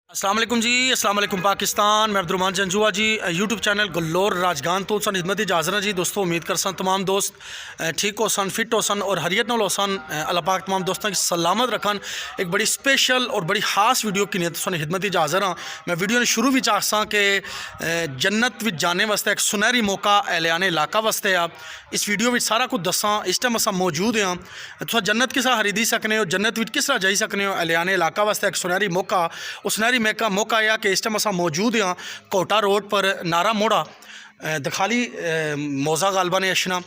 अस्सलाम वालेकुम जी, अस्सलाम वालेकुम पाकिस्तान। मैं अब्दुर्रहमान जंजुआ जी, यूट्यूब चैनल गल्लोर राजगान तो सन हिदमत जाजरा जी। दोस्तों उम्मीद कर सन तमाम दोस्त ठीक हो सन, फिट हो सन और हरियत नाल हो सन। अल्लाह पाक तमाम दोस्तों की सलामत रखन। एक बड़ी स्पेशल और बड़ी खास वीडियो की नीयत सन हिदमत जाजर हाँ। मैं वीडियो ने शुरू भी आसा कि जन्नत विच जाने वास्ते एक सुनहरी मौका एलियाने इलाका वास्ते आ। इस वीडियो में सारा कुछ दसा। इस टाइम अस मौजूद हाँ, तुम जन्नत किस खरीदी सकने हो, जन्नत विच किस तरह जाई सकने हो। एलियाने इलाका वास्ते एक सुनहरी मौका, उस सुनहरी मौका यह कि इस टाइम असा मौजूद हाँ कोटा रोड पर नारा मोड़ा दखाली मौजा गालबा ने अशना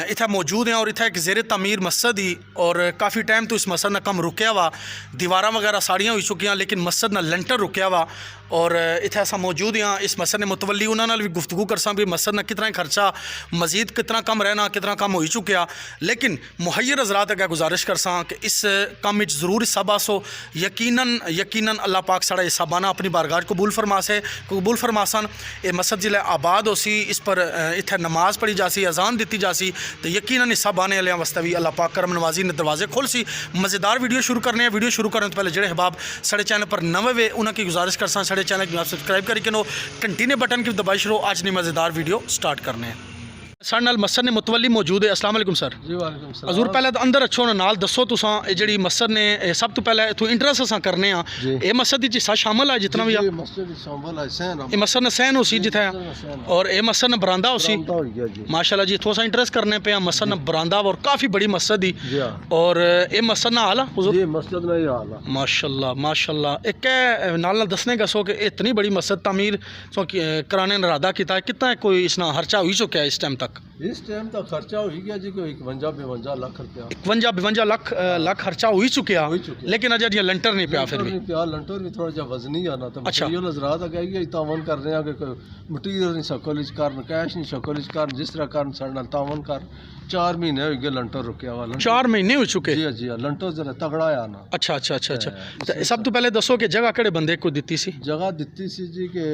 इतना मौजूद हैं। और इतना एक ज़ेर तमीर मस्जिद ही और काफ़ी टाइम तो इस मस्जिद ने कम रुकया हुआ, दीवारा वगैरह साड़ियाँ हो चुकी हैं लेकिन मस्जिद ना लेंटर रुकया हुआ। और इतना ऐसा मौजूद हैं इस मस्जिद ने मुतवली उन्होंने भी गुफ्तगू कर सा भी मस्जिद ना कितना खर्चा मजीद कितना कम रहना कितना कम हो चुकिया। लेकिन मुहैयर हज़रात अगर गुजारिश कर सा कि इस कम ज़रूर हिस्सा बासो। यकीनन अल्लाह पाक साड़ा हिस्सा बाना अपनी बारगाह कबूल फरमासन। ये मस्जिद जिले आबाद हो सी, इस पर इत्थे नमाज पढ़ी जासी, अजान दी जासी, तो यकीनन हिस्सा बाने वाले वास्ते भी अल्लाह पाक करम नवाजी ने दरवाजे खोल सी। मज़ेदार वीडियो शुरू करने हैं। वीडियो शुरू करने तो पहले जेडे हबाब साढ़े चैनल पर नवे वे उन्होंने गुजारिश कर साढ़े चैनल की सब्सक्राइब करके नो घंटी ने बटन की दबाई शुरू। आज नहीं मज़ेदार वीडियो स्टार्ट करने हैं। साढ़े नाल मस्जिद ने मुतवली मौजूद है। अस्सलाम वालेकुम सर जी। वालेकुम सलाम। हजूर पहले तो अंदर अच्छो नाल दसो तुसां जी मस्जिद ने सब तो पहले इतों इंटरेस्ट असां करने आ ये मस्जिद च हिस्सा शामिल है जितना भी आ मस्जिद शामिल है सहन ये मस्जिद ने सहन हो सी जिथे और ये मस्जिद ने बरांदा हो सी माशाल्लाह जी। थोड़ा सा इंटरेस्ट करने पे मस्जिद ने बरांदा और काफ़ी बड़ी मस्जिद ही और ये मस्जिद ना हाल है मस्जिद ना ही हाल है माशाल्लाह माशाल्लाह। एक नाल दसने का सो कि इतनी बड़ी मस्जिद तामीर कराने ने इरादा किया कितना कोई इसना खर्चा हो चुका है इस टाइम तक? इस टाइम तक खर्चा हो गया जी कोई 51-52 लाख रुपया 51-52 लाख खर्चा हो ही चुकिया लेकिन अजय जी लंटर नहीं पिया फिर भी लंटर भी थोड़ा जहा वजनी आना तो हजरात अगर तावन कर रहे हैं कि मटीरियल नहीं शकल कर कैश नहीं शकल कर जिस तरह कर साढ़े तावन कर 4 महीने हो गए लंटर रुकया हुआ 4 महीने हो चुके जी लंटर जरा तगड़ा आना। अच्छा अच्छा अच्छा अच्छा। सब तो पहले दसो कि जगह केड़े बंदे को दी सी? जगह दी सी जी के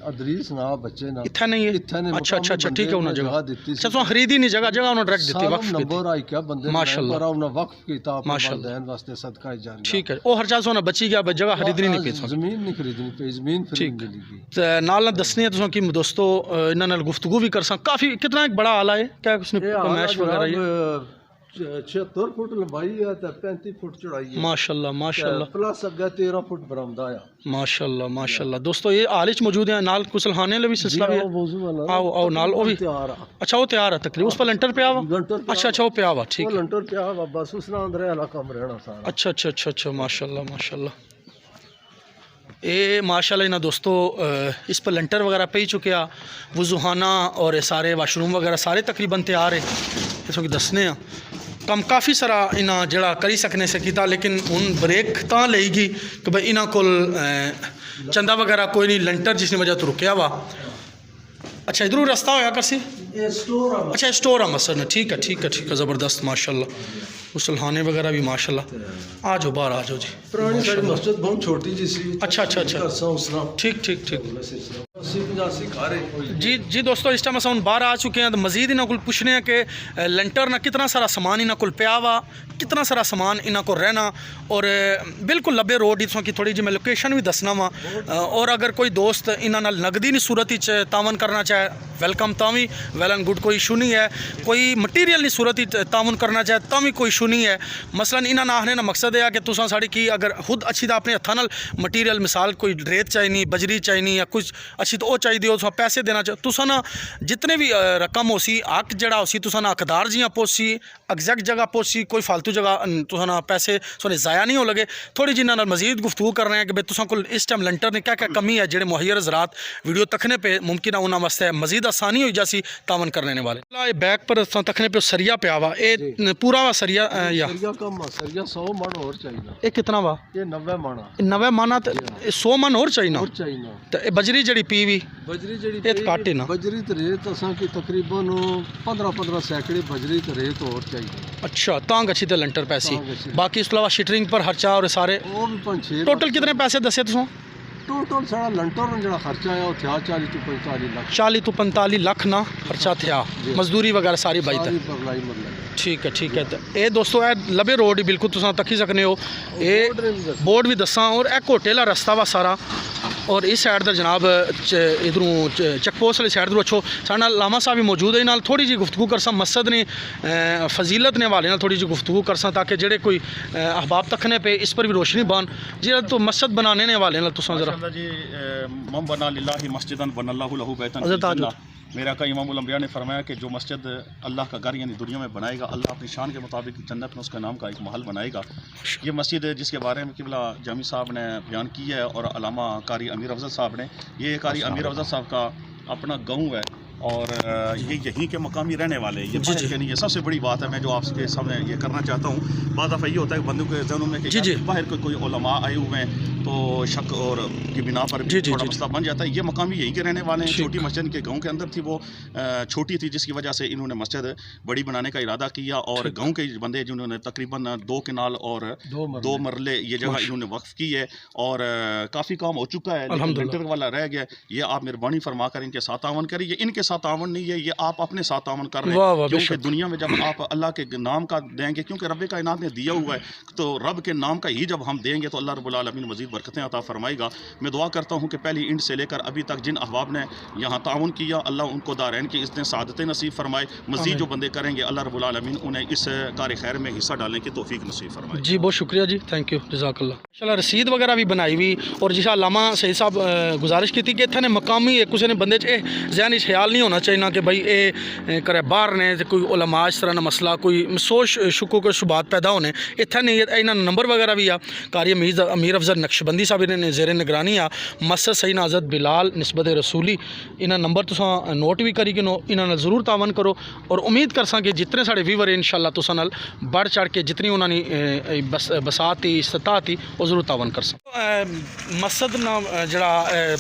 अदरीस ना बच्चे ना इत्थे नहीं है इत्थे नहीं। अच्छा अच्छा अच्छा ठीक है उन्होंने जगह दी अच्छा तो खरीदी नहीं जगह उन्होंने डायरेक्ट दी वक्फ नंबर आई क्या बंदे माशाल्लाह उन्होंने वक्फ कीता माशाल्लाह वास्ते सदका जारी ठीक है। ओ खर्चा सोना बची गया जगह खरीदनी नहीं पे जमीन नहीं खरीदनी पे जमीन फ्री मिलेगी ते नाल दसने तुसां की दोस्तों इन्हां नाल गुफ्तगू भी कर सा। काफी कितना एक बड़ा आला है क्या उसने मैश वगैरह ये 76 फुट लंबाई है ते 35 फुट चौड़ाई है माशाल्लाह माशाल्लाह प्लस अगे 13 फुट बरामदा है माशाल्लाह माशाल्लाह। दोस्तों ये हाल च मौजूद है नाल कुसलखाने ले भी सिलसिला भी है आओ आओ नाल वो भी अच्छा वो तैयार है तकरीबन उस पर लंटर पे आवा अच्छा अच्छा वो पे आवा ठीक है लंटर पे आवा बस उसना अंदर वाला काम रहना सारा अच्छा अच्छा अच्छा अच्छा माशाल्लाह माशाल्लाह। ये माशाल्लाह ना दोस्तों इस पर लंटर वगैरह पे ही चुके आ वज़ूखाना और सारे वाशरूम वगैरह सारे तकरीबन तैयार है इसको कि दसने कम काफ़ी सारा इन्हें जड़ा करी सकने से किया लेकिन हूँ ब्रेक तो लेगी कि भाई इन्हों को चंदा वगैरह कोई नहीं लंटर जिसने वजह तो रुकया वा। अच्छा इधरों रास्ता होया कर सी अच्छा स्टोर है मसर ने ठीक है ज़बरदस्त माशाल्लाह। गुसलखाने वगैरह भी माशाल्लाह। आ जाओ बाहर आ जाओ जी। पुरानी सारी मस्जिद बहुत छोटी जी सी अच्छा अच्छा अच्छा ठीक जी जी। दोस्तों इस टाइम अस बाहर आ चुके हैं तो मजीद इन्हों को पुछने हैं कि लंटर ना कितना सारा समान इन्हों को पिया वा कितना सारा समान इन्हों को रहना और बिल्कुल लब्बे रोड इतों की थोड़ी जी मैं लोकेशन भी दसना वा। और अगर कोई दोस्त इन्होंने नगदी नहीं सूरत तावन करना चाहे वेलकम तो भी वेल एंड गुड कोई इशू नहीं है। कोई मटीरियल नहीं सूरत तावन करना चाहे तो भी कोई इशू नहीं है। मसलन इन्होंने आखने का मकसद है कि तुसा साड़ी की अगर खुद अच्छी अपने हथा नाल मटीरियल मिसाल कोई रेत चाहिए बजरी चाहिए या कुछ अच्छी तो चाहिए हो पैसे देना चाहिए तुसा ना जितने भी रकम हो सी हक जड़ा हो सी तुसा ना हकदार जियां पोसी एग्जैक्ट जगह पोसी कोई फालतू जगह तुसा ना पैसे सोने ज़ाया नहीं हो लगे। थोड़ी जिन्होंने मजीद गुफ्तगू कर रहे हैं कि भाई तुसा को इस टाइम लंटर ने क्या क्या कमी है जेडे मुहैयर हज़रात वीडियो तकने पे मुमकिन है उन्होंने वास्ते मजीद आसानी हो जासी तावन करने वाले। बैक पर तकने पे सरिया पे आवा ये पूरा वा सरिया या सरिया 100 मन और चाहिए ये कितना वा ये 90 माना 100 मन और चाहिए तो बजरी जड़ी पीवी बजरी जड़ी काटे ना बजरी तो रेत असा की तकरीबन 15 सैकड़े बजरी तो रेत और चाहिए। अच्छा तांग अच्छी तो लंटर पैसे बाकी इस अलावा शटरिंग पर खर्चा और सारे वो भी 5-6 टोटल कितने पैसे दसे तुम टोटल सारा लंटर जो खर्चा है वो था 40 to 45 लाख 40 तो 45 ਲੱਖ ਨਾ ਖਰਚਾ ਥਿਆ ਮਜ਼ਦੂਰੀ ਵਗੈਰਾ ਸਾਰੀ ਬਾਈ सारी ਤਾਂ भरलाई मतलब ਠੀਕ ਹੈ ਤੇ ਇਹ ਦੋਸਤੋ ਇਹ ਲੰਬੇ ਰੋਡ ਹੀ ਬਿਲਕੁਲ ਤੁਸੀਂ ਤੱਕੀ ਸਕਨੇ ਹੋ ਇਹ ਬੋਰਡ ਵੀ ਦੱਸਾਂ ਔਰ ਇਹ ਕੋਟੇ ਵਾਲਾ ਰਸਤਾ ਵਾ ਸਾਰਾ ਔਰ ਇਸ ਸਾਈਡ ਦਾ ਜਨਾਬ ਇਧਰੋਂ ਚੱਕ ਪੋਸਟ ਵਾਲੀ ਸਾਈਡ ਤੋਂ ਅੱਛੋ ਸਾਡੇ ਨਾਲ ਲਾਮਾ ਸਾਹਿਬ ਵੀ ਮੌਜੂਦ ਹੈ ਨਾਲ ਥੋੜੀ ਜੀ ਗੁਫ਼ਤਗੂ ਕਰਸਾਂ ਮਸਜਿਦ ਨੇ ਫਜ਼ੀਲਤ ਨੇ ਹਵਾਲੇ ਨਾਲ ਥੋੜੀ ਜੀ ਗੁਫ਼ਤਗੂ ਕਰਸਾਂ ताकि ਜਿਹੜੇ ਕੋਈ अहबाब तकने पे इस पर भी रोशनी बन जी तो मस्जिद बनाने ने वाले तुसा जरा जी मम बना लिल्लाहि मस्जिदन बनल्लाहु लहु बैतन हज़रत ताजुद। मेरा का इमाम उल अंबिया ने फरमाया कि जो मस्जिद अल्लाह का घर यानी दुनिया में बनाएगा अल्लाह अपनी शान के मुताबिक जन्नत में उसका नाम का एक महल बनाएगा। ये मस्जिद जिसके बारे में किबला जामी साहब ने बयान किया है और अलामा कारी अमीर अफजल साहब ने, ये कारी अमीर अफजल साहब का अपना गाँव है और ये यहीं के मकामी रहने वाले हैं। ये बात नहीं, ये सबसे बड़ी बात है मैं जो आपके सामने ये करना चाहता हूँ। बात दफ़ा ये होता है कि बंदों के जहनों में कि बाहर कोई उलमा आए हुए हैं तो शक और की बिना पर थोड़ा मसला बन जाता है। ये मकामी यहीं के रहने वाले हैं। छोटी मस्जिद के गांव के अंदर थी, वो छोटी थी जिसकी वजह से इन्होंने मस्जिद बड़ी बनाने का इरादा किया और गांव के बंदे जिन्होंने तकरीबन 2 कनाल और 2 मरले ये जगह इन्होंने वक्फ की है और काफ़ी काम हो चुका है, लेकिन लिंटर वाला रह गया। ये आप मेहरबानी फरमा कर इनके साथ तावन करिए। इनके साथ तावन नहीं है, ये आप अपने साथ तावन कर रहे हैं, क्योंकि दुनिया में जब आप अल्लाह के नाम का देंगे, क्योंकि रब कायनात ने दिया हुआ है तो रब के नाम का ही जब हम देंगे तो अल्लाह रब्बुल आलमीन मज़ीद बरकतें अता फरमाएगा। मैं दुआ करता हूँ कि पहली इंड से लेकर अभी तक जिन अहबाब ने यहाँ ताउन किया अल्लाह उनको दारैन की इतने सादतें नसीब फरमाए। मज़ीद जो बंदे करेंगे अल्लाह रब्बुल आलमीन उन्हें इस कार खैर में हिस्सा डालने की तौफीक नसीब फरमाए। जी बहुत शुक्रिया जी, थैंक यू, जज़ाकल्लाह। माशाल्लाह रसीद वगैरह भी बनाई हुई और जिस लामा सईद साहब गुजारिश की थी कि इतने मकामी एक किसी ने बंदे जहन ख्याल नहीं होना चाहिए ना कि भाई ये करे बाहर ने कोई उलमा इस तरह का मसला कोई सोच शुको को शुबात पैदा होने इतना नहीं है। इन्होंने नंबर वगैरह भी आ कारी अमीर अफजल नक्शबंदी साहब ने जेर निगरानी आ मस्जिद सईद आज़द बिलाल निस्बत रसूली इन्होंने नंबर तुसा नोट भी करी कि इन्होंने ज़रूर तावन करो और उम्मीद कर सा कि जितने साढ़े व्यूवर इंशाल्लाह तुसा नाल बढ़ चढ़ के जितनी उन्होंने बसात थी इस्ता थी वो जरूर तावन कर सक। मस्जिद ना जरा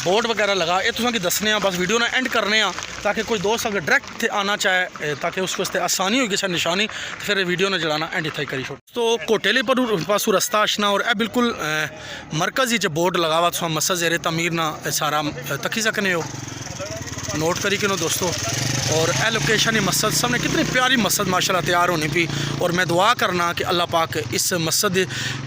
बोर्ड वगैरह लगा ये तुसा की दसने बस वीडियो ना एंड करने ताकि कोई दोस्त अगर डायरेक्ट आना चाहे ताकि उसको वास्ते आसानी होगी सर निशानी तो फिर वीडियो ने जलाना एंड इतना ही करी छोड़। तो कोटेले पर पासू रस्ता आशना और ए बिल्कुल मरकज़ी जो बोर्ड लगा हुआ तो मस्जिद ज़ेरे तमीर ना सारा तकी सकने हो नोट करी कि दोस्तों। और ए लोकेशन मस्जिद सामने कितनी प्यारी मस्जिद माशाल्लाह तैयार होनी पी और मैं दुआ करना कि अल्लाह पाक इस मस्जिद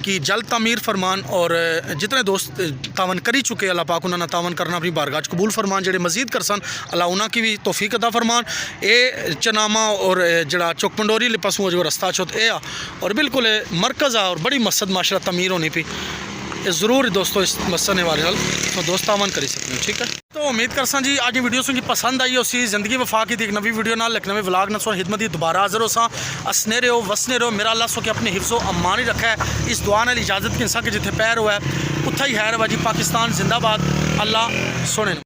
की जल्द तामीर फरमान और जितने दोस्त तावन करी चुके अल्लाह पाक उन्होंने तावन करना अपनी बारगाह कबूल फरमान, जेडे मजीद कर सन अल्लाह उन्होंने की भी तौफीक अता फरमान। ये चनामा और जड़ा चौक पंडोरी पासों जो रस्ता चौथ ए और बिल्कुल मरकज़ आ और बड़ी मस्जिद माशाल्लाह तमीर होनी पी ज़रूर दोस्तों इस मस्जिद वाले नाल तो दोस्त तावन करी सकते हैं। ठीक है तो उम्मीद कर सा जी आज की वीडियो सुन पसंद आई उसी ज़िंदगी वफा की थी एक नवी वीडियो नाल एक नवे व्लॉग ना सो हिदमत ही दोबारा हाजिर हो सा असने रहो वसने रहो। मेरा अल्लाह सो कि अपने हिफ्ज़ो अमान ही रखा है इस दुआ नाल इजाज़त कि इंसान के जिथे पैर हुआ है उत्था ही हैर वाजी पाकिस्तान जिंदाबाद। अल्लाह सोने।